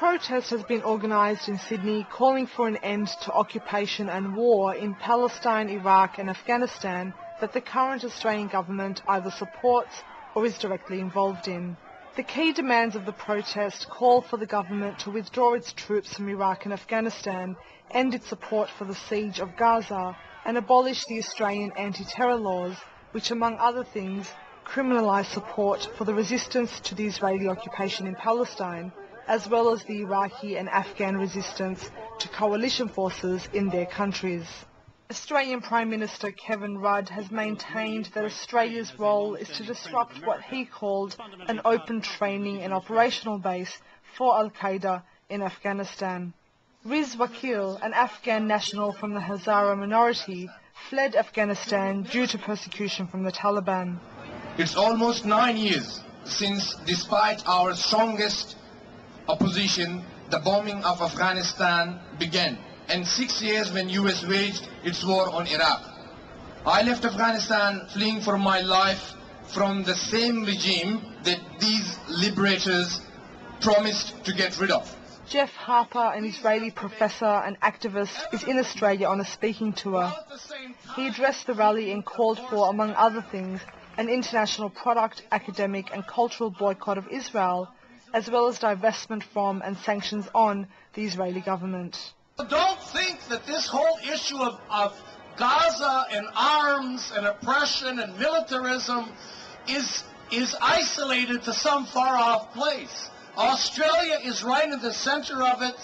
protest has been organised in Sydney calling for an end to occupation and war in Palestine, Iraq and Afghanistan that the current Australian government either supports or is directly involved in. The key demands of the protest call for the government to withdraw its troops from Iraq and Afghanistan, end its support for the siege of Gaza and abolish the Australian anti-terror laws, which among other things criminalise support for the resistance to the Israeli occupation in Palestine, as well as the Iraqi and Afghan resistance to coalition forces in their countries. Australian Prime Minister Kevin Rudd has maintained that Australia's role is to disrupt what he called an open training and operational base for Al-Qaeda in Afghanistan. Riz Wakil, an Afghan national from the Hazara minority, fled Afghanistan due to persecution from the Taliban. It's almost 9 years since, despite our strongest opposition, the bombing of Afghanistan began, and 6 years when US waged its war on Iraq. I left Afghanistan fleeing for my life from the same regime that these liberators promised to get rid of. Jeff Harper, an Israeli professor and activist, is in Australia on a speaking tour. He addressed the rally and called for, among other things, an international product, academic and cultural boycott of Israel, as well as divestment from and sanctions on the Israeli government. Don't think that this whole issue of Gaza and arms and oppression and militarism is isolated to some far-off place. Australia is right in the center of it.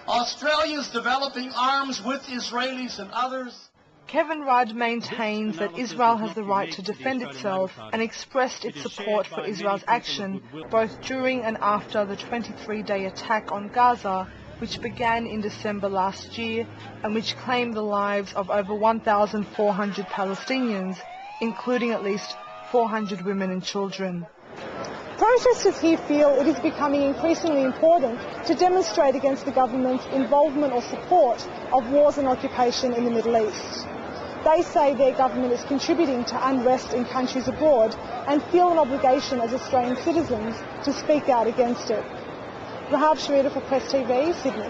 Australia is developing arms with Israelis and others. Kevin Rudd maintains that Israel has the right to defend itself and expressed its support for Israel's action both during and after the 23-day attack on Gaza, which began in December last year and which claimed the lives of over 1,400 Palestinians, including at least 400 women and children. Protesters here feel it is becoming increasingly important to demonstrate against the government's involvement or support of wars and occupation in the Middle East. They say their government is contributing to unrest in countries abroad and feel an obligation as Australian citizens to speak out against it. Rahab Sharita for Press TV, Sydney.